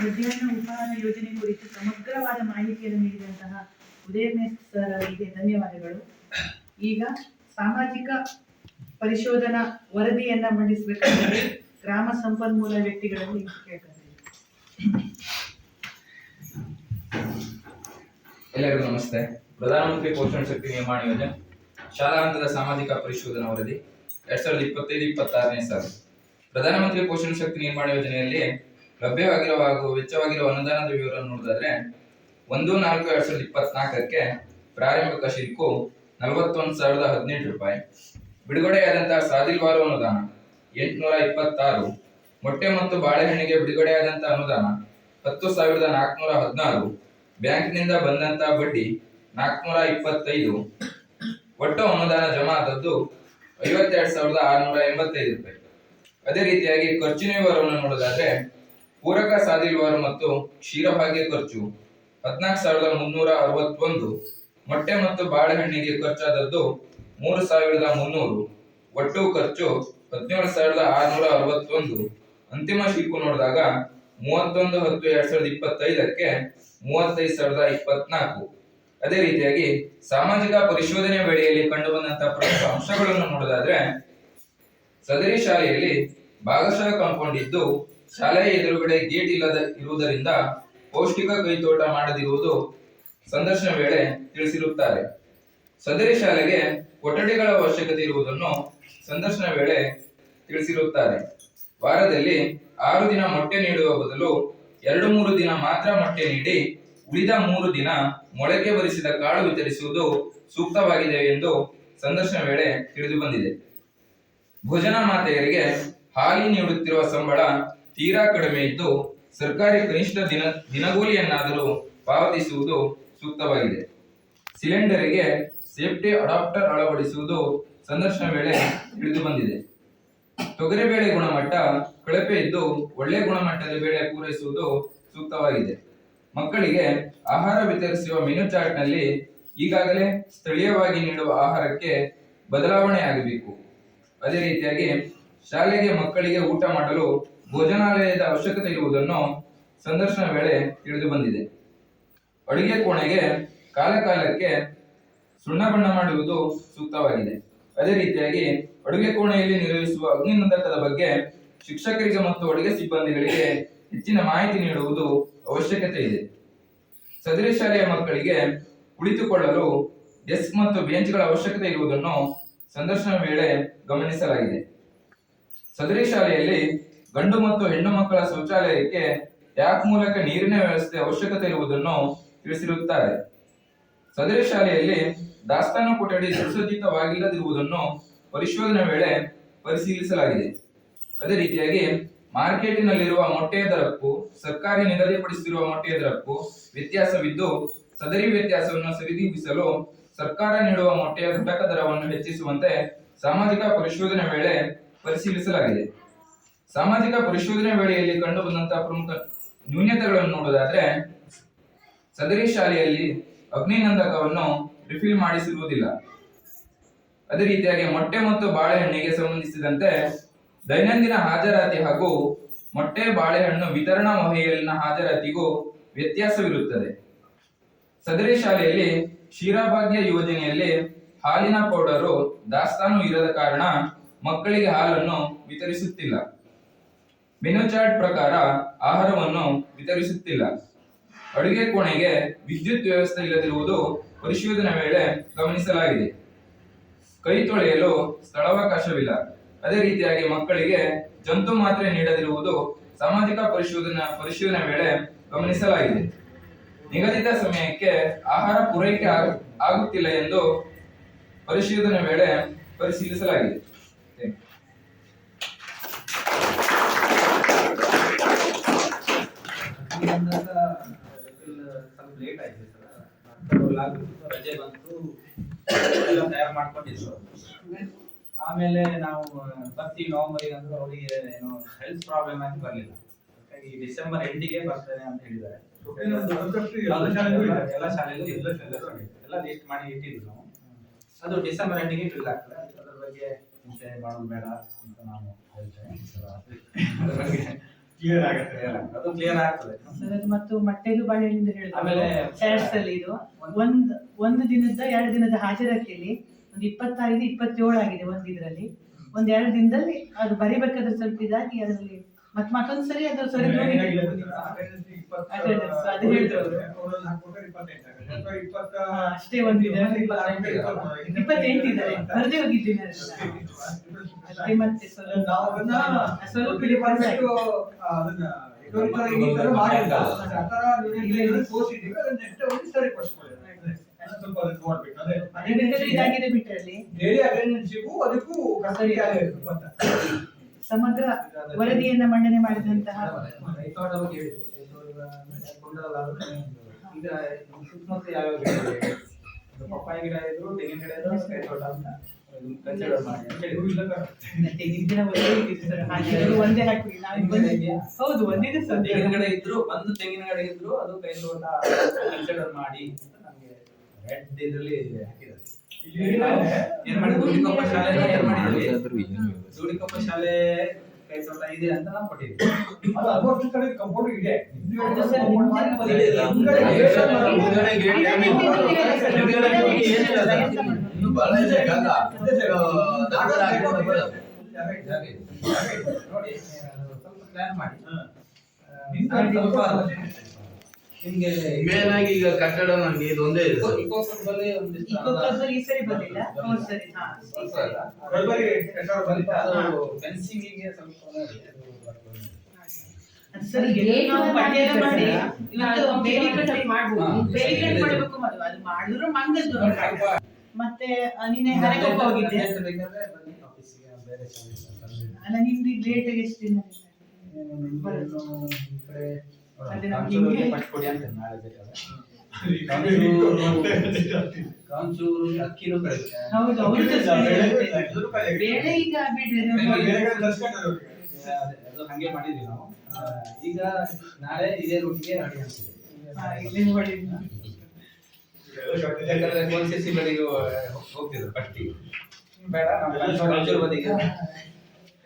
ಮಧ್ಯಾಹ್ನ ಉಪಹಾರ ಯೋಜನೆ ಕುರಿತು ಸಮಗ್ರವಾದ ಮಾಹಿತಿಯನ್ನು ನೀಡಿದಂತಹ ಉದಯಮೇಶ್ ಸರ್ ಅವರಿಗೆ ಧನ್ಯವಾದಗಳು. ಈಗ ಸಾಮಾಜಿಕ ಪರಿಶೋಧನಾ ವರದಿಯನ್ನ ಮಂಡಿಸಬೇಕಾದರೆ ಗ್ರಾಮ ಸಂಪನ್ಮೂಲ ವ್ಯಕ್ತಿಗಳಲ್ಲಿ ಕೇಳ್ತಾರೆ. ಎಲ್ಲರಿಗೂ ನಮಸ್ತೆ. ಪ್ರಧಾನಮಂತ್ರಿ ಪೋಷಣ ಶಕ್ತಿ ನಿರ್ಮಾಣ ಯೋಜನೆ ಶಾಲಾ ಹಂತದ ಸಾಮಾಜಿಕ ಪರಿಶೋಧನಾ ವರದಿ 2025-26ನೇ ಸಾಲು. ಪ್ರಧಾನಮಂತ್ರಿ ಪೋಷಣ ಶಕ್ತಿ ನಿರ್ಮಾಣ ಯೋಜನೆಯಲ್ಲಿ ಲಭ್ಯವಾಗಿರುವ ಹಾಗೂ ವೆಚ್ಚವಾಗಿರುವ ಅನುದಾನದ ವಿವರವನ್ನು ನೋಡಿದ್ರೆ 1/4/2024ಕ್ಕೆ ಪ್ರಾರಂಭಿಕ ಶುಲ್ಕು 41,018 ರೂಪಾಯಿ, ಬಿಡುಗಡೆಯಾದಂತಹ ಸಾದಿಲ್ವಾರು ಅನುದಾನ 826, ಮೊಟ್ಟೆ ಮತ್ತು ಬಾಳೆಹಣ್ಣಿಗೆ ಬಿಡುಗಡೆಯಾದಂತಹ ಅನುದಾನ 10,416, ಬ್ಯಾಂಕಿನಿಂದ ಬಂದಂತಹ ಬಡ್ಡಿ 425, ಒಟ್ಟು ಅನುದಾನ ಜಮಾ ಆದದ್ದು 52,685 ರೂಪಾಯಿ. ಅದೇ ರೀತಿಯಾಗಿ ಖರ್ಚಿನ ವಿವರವನ್ನು ನೋಡೋದಾದ್ರೆ ಪೂರಕ ಸಾದಿಲ್ವಾರು ಮತ್ತು ಕ್ಷೀರಭಾಗ್ಯ ಖರ್ಚು 14,361, ಮೊಟ್ಟೆ ಮತ್ತು ಬಾಳೆಹಣ್ಣಿಗೆ ಖರ್ಚಾದದ್ದು 3,300, ಒಟ್ಟು ಖರ್ಚು 17,661. ಅಂತಿಮ ಶುಲ್ಕು ನೋಡಿದಾಗ 31/10/2025ಕ್ಕೆ 35,024. ಅದೇ ರೀತಿಯಾಗಿ ಸಾಮಾಜಿಕ ಪರಿಶೋಧನೆ ವೇಳೆಯಲ್ಲಿ ಕಂಡುಬಂದಂತಹ ಪ್ರಮುಖ ಅಂಶಗಳನ್ನು ನೋಡೋದಾದ್ರೆ ಸದರಿ ಶಾಲೆಯಲ್ಲಿ ಭಾಗಶಃ ಕಾಂಪೌಂಡ್ ಇದ್ದು ಶಾಲೆಯ ಎದುರುಗಡೆ ಗೇಟ್ ಇರುವುದರಿಂದ ಪೌಷ್ಟಿಕ ಕೈತೋಟ ಮಾಡದಿರುವುದು ಸಂದರ್ಶನ ವೇಳೆ ತಿಳಿಸಿರುತ್ತಾರೆ. ಸದರಿ ಶಾಲೆಗೆ ಕೊಠಡಿಗಳ ಅವಶ್ಯಕತೆ ಇರುವುದನ್ನು ಸಂದರ್ಶನ ವೇಳೆ ತಿಳಿಸಿರುತ್ತಾರೆ. ವಾರದಲ್ಲಿ 6 ದಿನ ಮೊಟ್ಟೆ ನೀಡುವ ಬದಲು 2-3 ದಿನ ಮಾತ್ರ ಮೊಟ್ಟೆ ನೀಡಿ ಉಳಿದ 3 ದಿನ ಮೊಳಕೆ ಬರಿಸಿದ ಕಾಳು ವಿತರಿಸುವುದು ಸೂಕ್ತವಾಗಿದೆ ಎಂದು ಸಂದರ್ಶನ ವೇಳೆ ತಿಳಿದು ಬಂದಿದೆ. ಭೋಜನ ಮಾತೆಯರಿಗೆ ಹಾಲಿ ನೀಡುತ್ತಿರುವ ಸಂಬಳ ತೀರಾ ಕಡಿಮೆ ಇದ್ದು ಸರ್ಕಾರಿ ಕನಿಷ್ಠ ದಿನಗೂಲಿಯನ್ನಾದರೂ ಪಾವತಿಸುವುದು ಸೂಕ್ತವಾಗಿದೆ. ಸಿಲಿಂಡರಿಗೆ ಸೇಫ್ಟಿ ಅಡಾಪ್ಟರ್ ಅಳವಡಿಸುವುದು ಸಂದರ್ಶನ ವೇಳೆ ತಿಳಿದು ಬಂದಿದೆ. ತೊಗರಿಬೇಳೆ ಗುಣಮಟ್ಟ ಕಳಪೆ ಇದ್ದು ಒಳ್ಳೆ ಗುಣಮಟ್ಟದ ಬೇಳೆ ಪೂರೈಸುವುದು ಸೂಕ್ತವಾಗಿದೆ. ಮಕ್ಕಳಿಗೆ ಆಹಾರ ವಿತರಿಸುವ ಮೆನು ಚಾರ್ಟ್ ನಲ್ಲಿ ಈಗಾಗಲೇ ಸ್ಥಳೀಯವಾಗಿ ನೀಡುವ ಆಹಾರಕ್ಕೆ ಬದಲಾವಣೆ ಆಗಬೇಕು. ಅದೇ ರೀತಿಯಾಗಿ ಶಾಲೆಗೆ ಮಕ್ಕಳಿಗೆ ಊಟ ಮಾಡಲು ಭೋಜನಾಲಯದ ಅವಶ್ಯಕತೆ ಇರುವುದನ್ನು ಸಂದರ್ಶನ ವೇಳೆ ತಿಳಿದು ಬಂದಿದೆ. ಅಡುಗೆ ಕೋಣೆಗೆ ಕಾಲಕಾಲಕ್ಕೆ ಸುಣ್ಣ ಬಣ್ಣ ಮಾಡುವುದು ಸೂಕ್ತವಾಗಿದೆ. ಅದೇ ರೀತಿಯಾಗಿ ಅಡುಗೆ ಕೋಣೆಯಲ್ಲಿ ನಿರ್ವಹಿಸುವ ಅಗ್ನಿನಂದಕದ ಬಗ್ಗೆ ಶಿಕ್ಷಕರಿಗೆ ಮತ್ತು ಅಡುಗೆ ಸಿಬ್ಬಂದಿಗಳಿಗೆ ಹೆಚ್ಚಿನ ಮಾಹಿತಿ ನೀಡುವುದು ಅವಶ್ಯಕತೆ ಇದೆ. ಸದರಿ ಶಾಲೆಯ ಮಕ್ಕಳಿಗೆ ಕುಳಿತುಕೊಳ್ಳಲು ಡೆಸ್ಕ್ ಮತ್ತು ಬೆಂಚ್ಗಳ ಅವಶ್ಯಕತೆ ಇರುವುದನ್ನು ಸಂದರ್ಶನ ವೇಳೆ ಗಮನಿಸಲಾಗಿದೆ. ಸದರಿ ಶಾಲೆಯಲ್ಲಿ ಗಂಡು ಮತ್ತು ಹೆಣ್ಣು ಮಕ್ಕಳ ಶೌಚಾಲಯಕ್ಕೆ ಟ್ಯಾಪ್ ಮೂಲಕ ನೀರಿನ ವ್ಯವಸ್ಥೆ ಅವಶ್ಯಕತೆ ಇರುವುದನ್ನು ತಿಳಿಸಿರುತ್ತಾರೆ. ಸದರಿ ಶಾಲೆಯಲ್ಲಿ ದಾಸ್ತಾನು ಕೊಠಡಿ ಸುಸಜ್ಜಿತವಾಗಿಲ್ಲದಿರುವುದನ್ನು ಪರಿಶೋಧನೆ ವೇಳೆ ಪರಿಶೀಲಿಸಲಾಗಿದೆ. ಅದೇ ರೀತಿಯಾಗಿ ಮಾರ್ಕೆಟಿನಲ್ಲಿರುವ ಮೊಟ್ಟೆಯ ದರಕ್ಕೂ ಸರ್ಕಾರಿ ನಿಗದಿಪಡಿಸಿರುವ ಮೊಟ್ಟೆಯ ದರಕ್ಕೂ ವ್ಯತ್ಯಾಸವಿದ್ದು ಸದರಿ ವ್ಯತ್ಯಾಸವನ್ನು ಸರಿದೂಗಿಸಲು ಸರ್ಕಾರ ನೀಡುವ ಮೊಟ್ಟೆಯ ಘಟಕ ದರವನ್ನು ಹೆಚ್ಚಿಸುವಂತೆ ಸಾಮಾಜಿಕ ಪರಿಶೋಧನೆ ವೇಳೆ ಪರಿಶೀಲಿಸಲಾಗಿದೆ. ಸಾಮಾಜಿಕ ಪರಿಶೋಧನೆ ವೇಳೆಯಲ್ಲಿ ಕಂಡುಬಂದಂತಹ ಪ್ರಮುಖ ನ್ಯೂನತೆಗಳನ್ನು ನೋಡುವುದಾದ್ರೆ ಸದರಿ ಶಾಲೆಯಲ್ಲಿ ಅಗ್ನಿನಂದಕವನ್ನು ರಿಫಿಲ್ ಮಾಡಿಸಿರುವುದಿಲ್ಲ. ಅದೇ ರೀತಿಯಾಗಿ ಮೊಟ್ಟೆ ಮತ್ತು ಬಾಳೆಹಣ್ಣಿಗೆ ಸಂಬಂಧಿಸಿದಂತೆ ದೈನಂದಿನ ಹಾಜರಾತಿ ಹಾಗೂ ಮೊಟ್ಟೆ ಬಾಳೆಹಣ್ಣು ವಿತರಣಾ ಮಹೆಯಲ್ಲಿನ ಹಾಜರಾತಿಗೂ ವ್ಯತ್ಯಾಸವಿರುತ್ತದೆ. ಸದರಿ ಶಾಲೆಯಲ್ಲಿ ಕ್ಷೀರಭಾಗ್ಯ ಯೋಜನೆಯಲ್ಲಿ ಹಾಲಿನ ಪೌಡರು ದಾಸ್ತಾನು ಇರದ ಕಾರಣ ಮಕ್ಕಳಿಗೆ ಹಾಲನ್ನು ವಿತರಿಸುತ್ತಿಲ್ಲ. ಮೆನು ಚಾರ್ಟ್ ಪ್ರಕಾರ ಆಹಾರವನ್ನು ವಿತರಿಸುತ್ತಿಲ್ಲ. ಅಡುಗೆ ಕೋಣೆಗೆ ವಿದ್ಯುತ್ ವ್ಯವಸ್ಥೆ ಇಲ್ಲದಿರುವುದು ಪರಿಶೋಧನೆ ವೇಳೆ ಗಮನಿಸಲಾಗಿದೆ. ಕೈ ತೊಳೆಯಲು ಸ್ಥಳಾವಕಾಶವಿಲ್ಲ. ಅದೇ ರೀತಿಯಾಗಿ ಮಕ್ಕಳಿಗೆ ಜಂತು ಮಾತ್ರೆ ನೀಡದಿರುವುದು ಸಾಮಾಜಿಕ ಪರಿಶೋಧನೆ ವೇಳೆ ಗಮನಿಸಲಾಗಿದೆ. ನಿಗದಿತ ಸಮಯಕ್ಕೆ ಆಹಾರ ಪೂರೈಕೆ ಆಗುತ್ತಿಲ್ಲ ಎಂದು ಪರಿಶೋಧನೆ ವೇಳೆ ಪರಿಶೀಲಿಸಲಾಗಿದೆ. ಲೇಟ್ ಆಯ್ತು ಸರ್, ರಜೆ ಬಂತು, ತಯಾರು ಮಾಡ್ಕೊಂಡಿದ್ರು. ಆಮೇಲೆ ನಾವು ಬರ್ತೀವಿ ನವೆಂಬರ್ಗೆ ಅಂದ್ರೆ ಅವರಿಗೆ ಏನೋ ಹೆಲ್ತ್ ಪ್ರಾಬ್ಲಮ್ ಆಗಿ ಬರಲಿಲ್ಲ. ಹಾಗಾಗಿ ಡಿಸೆಂಬರ್ ಎಂಡಿಗೆ ಬರ್ತೇನೆ ಅಂತ ಹೇಳಿದ್ದಾರೆ. ಎಲ್ಲ ಶಾಲೆಗೂ ಎಲ್ಲ ಲಿಸ್ಟ್ ಮಾಡಿ ಇಟ್ಟಿದ್ವಿ ನಾವು. ಅದು ಡಿಸೆಂಬರ್ ಎಂಡಿಗೆ ಫಿಲ್ ಆಗ್ತದೆ. ಅದ್ರ ಬಗ್ಗೆ ಚಿಂತೆ ಮಾಡೋದು ಬೇಡ ಅಂತ ನಾನು ಹೇಳ್ತೇನೆ. ಕ್ಲಿಯರ್ ಆಗುತ್ತೆ, ಅದು ಕ್ಲಿಯರ್ ಆಗ್ತದೆ. ಸರ್ ಅದು ಮತ್ತು ಮಟ್ಟೆದು ಬಾಳೆಹಣ್ಣಿಂದ ಆಮೇಲೆ ಹೇಳಿದ್ರು ಸ್ಯಾಟ್ಸ್ ಅಲ್ಲಿ ಇದು ಒಂದು ದಿನದ 2 ದಿನದ ಹಾಜರಾತಿಯಲ್ಲಿ ಒಂದು 26 27 ಆಗಿದೆ ಒಂದು ಇದರಲ್ಲಿ. 1-2 ದಿನದಲ್ಲಿ ಅದು ಬರಿಬೇಕಾದ್ರೆ ಸ್ವಲ್ಪ ಇದಾಗಿ ಅದರಲ್ಲಿ ಮತ್ತೊಂದು ಸರಿ ಅದು ಸರಿ ಅದು ಹೇಳಿದ್ರು ಅಷ್ಟೇ ಒಂದು 28 ಇದ್ದಾರೆ ಬರದೇ ಹೋಗಿದ್ದೀನಿ ಅದಕ್ಕೆ ಮತ್ತೆ ಸ್ವಲ್ಪ ಇದಾಗಿದೆ ಬಿಟ್ಟರಲ್ಲಿ ಸಮಗ್ರ ವರದಿಯನ್ನ ಮಂಡನೆ ಮಾಡಿದಂತಹ ಈಗ ಸುತ್ತಮುತ್ತ ಯಾವ್ಯಾವ ಗಿಡ ಇದೆ, ಪಪ್ಪಾಯ ಗಿಡ ಇದ್ರು, ತೆಂಗಿನ ಗಿಡ ಇದ್ರು, ಕೈ ತೋಟ ಅಂತ ಕನ್ಸಿಡರ್ ಮಾಡಿ ಅಂತ ಹೇಳಿ. ತೆಂಗಿನ ಗಿಡ ಒಂದೇ ಹಾಕಿ ಹೌದು ಒಂದಿದೆ ಸರ್. ತೆಂಗಿನ ಗಿಡ ಇದ್ರು, ಒಂದು ತೆಂಗಿನ ಗಿಡ ಇದ್ರು ಅದು ಕೈ ತೋಟ ಕನ್ಸಿಡರ್ ಮಾಡಿ ನಮ್ಗೆ ರೆಡ್ ಇದ್ರಲ್ಲಿ ಹಾಕಿದ್ದಾರೆ. ಏನ್ ಮಾಡಿದ್ರು ಜೋಡಿಕೊಪ್ಪ ಶಾಲೆ ಏನ್ ಮಾಡಿದ್ವಿ, ಜೋಡಿಕೊಪ್ಪ ಶಾಲೆ ಕೈ ತೋಟ ಇದೆ ಅಂತ ನಾವು ಕೊಟ್ಟಿದ್ವಿ. ಅದು ಆಲ್ಮೋಸ್ಟ್ ಕಡೆ ಕಂಪೌಂಡ್ ಇದೆ. ನೋಡಿ ಸ್ವಲ್ಪ ಪ್ಲಾನ್ ಮಾಡಿ ನಿಮ್ಗೆ ಮೇಲಾಗಿ ಈಗ ಕಟ್ಟಡ ನೀರು ಒಂದೇ ಇದೆ ಸರ್. ಇಕೋಸಲ್ಲಿ ಒಂದಿಷ್ಟು ಈ ಸರಿ ಬಂದಿಲ್ಲ ಸರಿ ಫೆನ್ಸಿಂಗಿಗೆ ಸ್ವಲ್ಪ ಸರಿ ನಾವು ಪಠ್ಯ ಮಾಡಿ ಇವತ್ತು ಬೇಲಿಕಟ್ಟೆ ಮಾಡಬೇಕು ಮೊದಲು ಅದು ಮಾಡಿದ್ರು ಮಂಗದ್ದು ಮತ್ತೆ ನಿನ್ನೆ ಹರಕೊಪ್ಪ ಹೋಗಿದ್ದೆ ಅಲ್ಲ ನಿಮ್ದು ಲೇಟ್ ಆಗಿ ಎಷ್ಟು ದಿನ ಕಾಂಚೂರು ಅಕ್ಕಿನೂ ಹೌದು ಬೇಳೆ ಈಗ ಬಿಡ್ರಿ ಅದು ಹಂಗೆ ಮಾಡಿದ್ವಿ ನಾವು. ಈಗ ನಾಳೆ ಇದೇ ರೂಟಿಗೆ ರೆಡಿ ಆಗ್ತೀವಿ. ಯಾಕಂದ್ರೆ ಕೋನ್ಸಿಸಿ ಬದಿಗೆ ಹೋಗ್ತಿದ್ರು ಫಸ್ಟಿಗೆ ಬೇಡ ನಾವು ಕಾಂಚೂರು ಬದಿಗೆ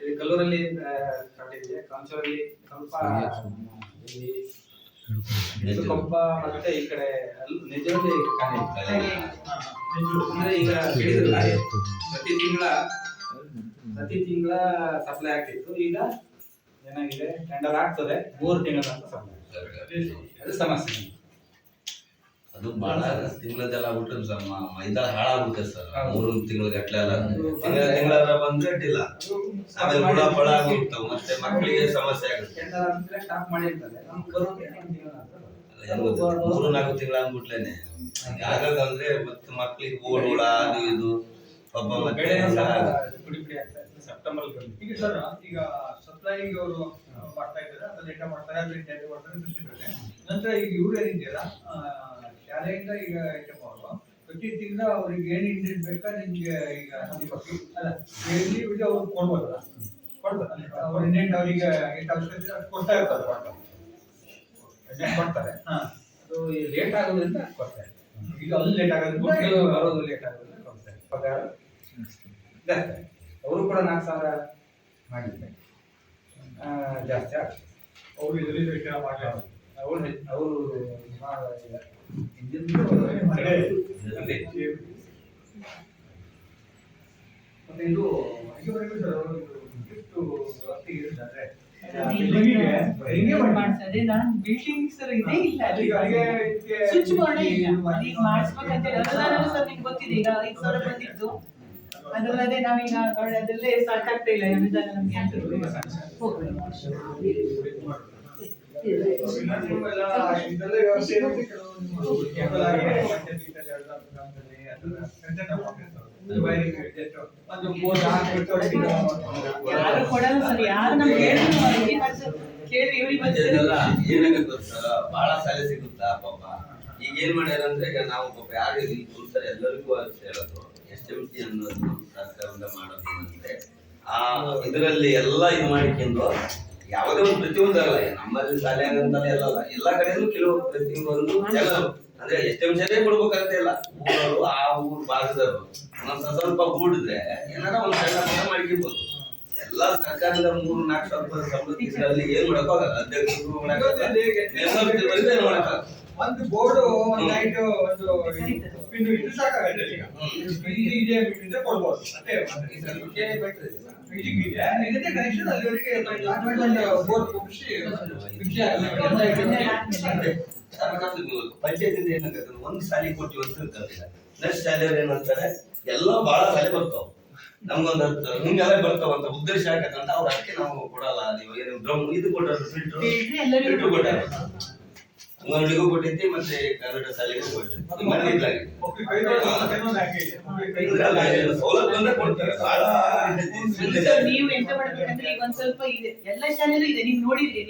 ಇದು ಕಲ್ಲೂರಲ್ಲಿ ಕಟ್ಟಿದ್ವಿ. ಕಾಂಚೂರಲ್ಲಿ ಸ್ವಲ್ಪ ಕೊಪ್ಪ ಮತ್ತೆ ಈ ಕಡೆ ನಿಜವಾಗಿ ಅಂದ್ರೆ ಈಗ ಹೇಳಿದ್ರಲ್ಲ ಪ್ರತಿ ತಿಂಗಳ ಸಪ್ಲೈ ಆಗ್ತಿತ್ತು. ಈಗ ಏನಾಗಿದೆ ಟೆಂಡರ್ ಆಗ್ತದೆ 3 ತಿಂಗಳ ಸಪ್ಲೈ. ಅದು ಸಮಸ್ಯೆ. ಅದು ಬಹಳ ತಿಂಗಳದೆಲ್ಲ ಬಿಟ್ರೆ ಸರ್ ಮೈದಾ ಹಾಳಾಗುತ್ತೆ ಸರ್. 3 ತಿಂಗಳ ಗಟ್ಟಲೆ ಅಲ್ಲ, ತಿಂಗಳ ಬಂದ್ರೆ ಅಡ್ಡಿಲ್ಲ, ಆಮೇಲೆ ಹುಳ ಫಳ ಆಗುತ್ತೆ, ಮತ್ತೆ ಮಕ್ಕಳಿಗೆ ಸಮಸ್ಯೆ ಆಗುತ್ತೆ. ಟೆಂಡರ್ ಆದ್ಮೇಲೆ ಸ್ಟಾಪ್ ಮಾಡಿರ್ತಾರೆ, ನಮ್ಗೆ ಬರೋಕೆ 3-4 ತಿಂಗಳ ಅಂದ್ಬಿಟ್ಲೇನೆ ಆಗದಂದ್ರೆ ಮತ್ತೆ ಮಕ್ಕಳಿಗೆ ಹುಳ ಅದು ಇದು ಒಬ್ಬ ಬೆಳೆ ಮತ್ತೆ ಪುಡಿ ಪುಡಿ ಆಗ್ತಾ ಇದೆ ಸೆಪ್ಟೆಂಬರ್ ಈಗ ಸರ್ ಈಗ ಸಪ್ಲೈಗೆ ಅವರು ಮಾಡ್ತಾ ಇದ್ದಾರೆ, ಅದು ಲೇಟ್ ಮಾಡ್ತಾರೆ, ಅದು ಲೇಟ್ ಮಾಡ್ತಾರೆ ಬಿಡ್ತಿದ್ದಾರೆ. ನಂತರ ಈಗ ಇವ್ರು ಏನಿದೆಯಲ್ಲ ಶಾಲೆಯಿಂದ ಈಗ ಐಟಮ್ ಅವರು ಪ್ರತಿ ತಿಂಗಳ ಅವ್ರಿಗೆ ಏನು ಇಂಟೆಂಟ್ ಬೇಕಾ ನಿಮ್ಗೆ ಈಗ ಅಲ್ಲ ಡೈಲಿ ಅವ್ರು ಕೊಡ್ಬೋದಲ್ಲ, ಕೊಡ್ತಾರೆ ಅವ್ರ ಇಂಟೆಂಟ್ ಅವ್ರಿಗೆ ಎಷ್ಟು ಅವಶ್ಯಕತೆ ಅಷ್ಟು ಕೊಡ್ತಾ ಇರ್ತಾರೆ, ಕೊಡ್ತಾರೆ. ಅದು ಲೇಟ್ ಆಗೋದ್ರಿಂದ ಕೊಡ್ತಾರೆ. ಈಗ ಅಲ್ಲಿ ಲೇಟ್ ಆಗೋದು ಬರೋದು ಲೇಟ್ ಆಗೋದ್ರಿಂದ ಕೊಡ್ತಾರೆ. ಪಗಾರ ಜಾಸ್ತಿ. ಅವರು ಕೂಡ 4,000 ಮಾಡಿದ್ದಾರೆ, ಜಾಸ್ತಿ ಆಗ್ತದೆ. ಅವ್ರು ಇದರಿಂದ ವಿಚಾರ ಮಾಡ್ತಾರೆ. ಅವರು ಮತ್ತೆ ಇದು ಹಂಗೆ ಬರಬೇಕು ಸರ್. ಅವರು ಎಷ್ಟು ಹೊತ್ತಿಗೆ ಇರುತ್ತೆ ಮಾಡ್ತದೆ. ನಾನು ಬಿಲ್ಡಿಂಗ್ ಸರ್ ಇದೇ ಇಲ್ಲ, ಸ್ವಿಚ್ ಬೋರ್ಡ್ ಇಲ್ಲ, ಈಗ ಮಾಡಿಸ್ಬೇಕಂತ ಅನುದಾನ ಸರ್ ನಿಮ್ಗೆ ಗೊತ್ತಿದೆ. ಈಗ 5,000 ಬಂದಿತ್ತು, ಅದಲ್ಲದೆ ನಾವೀಗ ಅದರಲ್ಲೇ ಸಾಕಾಗ್ತಾ ಇಲ್ಲ ಅನುದಾನ ನಮ್ಗೆ ಅಂತ ಯಾರು ಕೊಡಲ್ಲ ಸರ್. ಯಾರು ನಮ್ಗೆ ಕೇಳಿ ಇವ್ರಿಗೆ ಏನಾಗುತ್ತೆ ಸರ್, ಬಹಳ ಸಾಲ ಸಿಗುತ್ತಾ ಪಾಪ. ಈಗ ಏನ್ ಮಾಡ್ಯಾರಂದ್ರೆ ಈಗ ನಾವು ಪಾಪ ಯಾರು ಕೂರ್ತಾರೆ ಎಲ್ಲರಿಗೂ ಹೇಳೋದು SMT ಅನ್ನೋದು ಸರ್ಕಾರದಿಂದ ಮಾಡೋದು ಏನಂದ್ರೆ ಆ ಇದರಲ್ಲಿ ಎಲ್ಲ ಇದು ಮಾಡಿಕೊಂಡು ಯಾವುದೇ ಒಂದು ಪ್ರತಿಯೊಂದು ಅಲ್ಲ, ನಮ್ಮಲ್ಲಿ ಶಾಲೆ ಆಗಂತಲೇ ಅಲ್ಲಲ್ಲ, ಎಲ್ಲಾ ಕಡೆನೂ ಕೆಲವು ಪ್ರತಿಯೊಂದು ಕೆಲವು ಅಂದ್ರೆ SMT ಕೊಡ್ಬೇಕಾಗತ್ತೆ ಇಲ್ಲ. ಊರವರು ಆ ಊರ್ ಭಾಗದವರು ಒಂದೊಂದ್ ಸ್ವಲ್ಪ ಗೂಡಿದ್ರೆ ಏನಾರ ಒಂದ್ ಸಣ್ಣ ಮಾಡ್ಕಿರ್ಬೋದು. ಎಲ್ಲ ಸರ್ಕಾರದ 3-4 ಸಾವಿರ ರೂಪಾಯಿ ಸಂಬಳ ತಿಂಗಳಲ್ಲಿ ಏನ್ ಮಾಡಕ್ಕಾಗಲ್ಲ. ಅಧ್ಯಕ್ಷರು ಮಾಡಕ್ಕಾಗಲ್ಲ, ಮೆಂಬರ್ಸ್ ಬಂದ್ರೆ ಏನ್ ಮಾಡಕ್ಕಾಗಲ್ಲ. ಒಂದು ಬೋರ್ಡ್ ಒಂದು ಲೈಟ್ ಒಂದು ಪಿನ್ ಇಟ್ಟು ಸಾಕಾಗತ್ತೆ ಈಗ. ಇದೆ ಬಿಟ್ಟಿದ್ರೆ ಕೊಡ್ಬೋದು ಅಷ್ಟೇ. ಫಿಟ್ಟಿಂಗ್ ಇದೆ, ಇದಕ್ಕೆ ಕನೆಕ್ಷನ್ ಅಲ್ಲಿವರೆಗೆ ಬೋರ್ಡ್ ಕೊಡಿಸಿ ಪಂಚಾಯತಿಂದ ಏನಾಗುತ್ತೆ, ಒಂದು ಸಾಲಿ ಕೊಟ್ಟು ಒಂದು ಇರ್ತಾರಿಲ್ಲ. ನೆಕ್ಸ್ಟ್ ಶಾಲೆಯವ್ರು ಏನಂತಾರೆ, ಎಲ್ಲ ಬಹಳ ಶಾಲೆ ಬರ್ತಾವ, ನಮ್ಗೊಂದು ಹಿಂಗೆಲ್ಲ ಬರ್ತಾವ ಅಂತ ಉದ್ದೇಶ ಹಾಕಂತ ಅವ್ರು ಅದಕ್ಕೆ ನಾವು ಕೊಡಲ್ಲ. ನೀವು ಏನು ಡ್ರಮ್ ಇದು ಕೊಟ್ಟಾರ, ಫಿಲ್ಟರ್ ಕೊಟ್ಟಾರ, ಅಂಗನವಾಡಿಗೂ ಕೊಟ್ಟಿದ್ದಿ ಮತ್ತೆ ಕನ್ನಡ ಶಾಲೆಗೂ ಕೊಟ್ಟಿದ್ದಿ. ಮನೆ ಇದ್ಲಾಗಿ ಸೌಲಭ್ಯ ಕೊಡ್ತಾರೆ. ನೀವು ಎಂತ ಮಾಡ್ಬೇಕಂದ್ರೆ ಈಗ ಒಂದ್ ಸ್ವಲ್ಪ ಇದೆ, ಎಲ್ಲ ಶಾಲೆನೂ ಇದೆ. ನೀವು ನೋಡಿದ್ರಿ,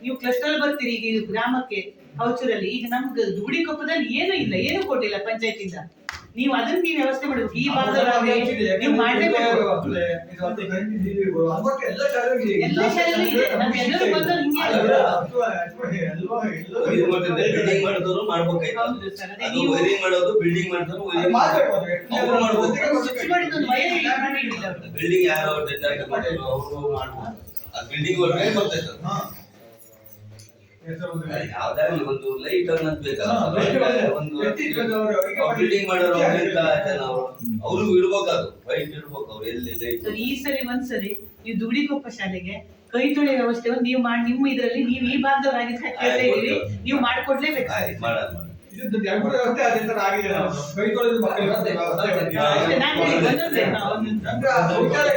ನೀವು ಕ್ಲಸ್ಟರ್ ಬರ್ತೀರಿ ಈಗ ಗ್ರಾಮಕ್ಕೆ ಹೌಚೂರಲ್ಲಿ. ಈಗ ನಮ್ಗೆ ದುಗುಡಿಕೊಪ್ಪದಲ್ಲಿ ಏನೂ ಇಲ್ಲ, ಏನೂ ಕೊಟ್ಟಿಲ್ಲ ಪಂಚಾಯತಿಂದ. ನೀವು ಅದನ್ನ ನೀವು ವ್ಯವಸ್ಥೆ ಮಾಡ್ಬೇಕು. ಈ ಭಾಗದಲ್ಲಿ ನೀವು ಮಾಡಲೇಬೇಕು. ಎಲ್ಲ ಶಾಲೆನೂ ಇದೆ, ನಾವೆಲ್ಲರೂ ಬಂದವರು ಹಿಂಗೆ ಬಿಲ್ಡಿಂಗ್ ಮಾಡಿದವರು ಮಾಡ್ಬೇಕಾಯ್ತು. ಹೌದು ಸರ್, ಅದೇ ಅದು ನೀವು ವೈರಿಂಗ್ ಮಾಡೋದು, ಬಿಲ್ಡಿಂಗ್ ಮಾಡಿದವರು ಸ್ವಿಚ್ ಮಾಡಿದ್ದು ಒಂದು ವೈರ್ ಇಲ್ಲ ಮಾಡಿಲ್ಲ ಅವರು. ಬಿಲ್ಡಿಂಗ್ ಯಾರು ಡೆಟಾಕ್ ಮಾಡಿದ್ರು ಅವರು ಮಾಡ್ಬೋದು. ಆ ಬಿಲ್ಡಿಂಗ್ ಒಳಗೆ ಬರ್ತೈತೆ ಅದು. ಯಾವ್ದಾದ್ರು ಒಂದು ಲೈಟ್ ಅನ್ನೋದು ಬೇಕಲ್ಲ, ಒಂದು ಬಿಲ್ಡಿಂಗ್ ಮಾಡೋರು ಅವರು ಇಡ್ಬೇಕು, ಅದು ವೈಟ್ ಇಡ್ಬೇಕು ಅವ್ರು ಎಲ್ಲಿ ಲೈಟ್. ಸರ್, ಈ ಸರಿ ಒಂದ್ಸರಿ ನೀವು ದುಗುಡಿಕೊಪ್ಪ ಶಾಲೆಗೆ ಕೈ ತೊಳೆಯ ವ್ಯವಸ್ಥೆ ನೀವು ಮಾಡಿ, ನಿಮ್ಮ ಇದರಲ್ಲಿ ನೀವು ಈ ಭಾಗದವರಾಗಿದ್ರೆ ಕೇಳ್ತಾ ಇದೀವಿ, ನೀವು ಮಾಡ್ಕೊಡ್ಲೇಬೇಕು. ಮಾಡೋಣ. ಇದು ವ್ಯವಸ್ಥೆ ಅದೇ ತರ ಆಗಿದೆ. ಕೈ ತೊಳೆದು ಮಕ್ಕಳಿಗೆ ಅಷ್ಟೇ, ನಾನು ಹೇಳಿ ಬಂದದ್ದೇ ನಾವು ನಮ್ಗೆ ಆ ಶೌಚಾಲಯ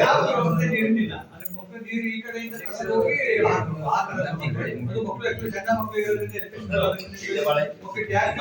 ಯಾವ ವ್ಯವಸ್ಥೆ ಇರಲಿಲ್ಲ. ಅಂದ್ರೆ ಮಕ್ಕಳು ನೀರು ಈ ಕಡೆಯಿಂದ ತಗೊಂಡು ಹೋಗಿ ಆ ತರ ಮಕ್ಕಳು ಎಷ್ಟು ಸಣ್ಣ ಮಕ್ಕಳು ಇರೋದ್ರಿಂದ ಮಕ್ಕಳು ಟ್ಯಾಂಕ್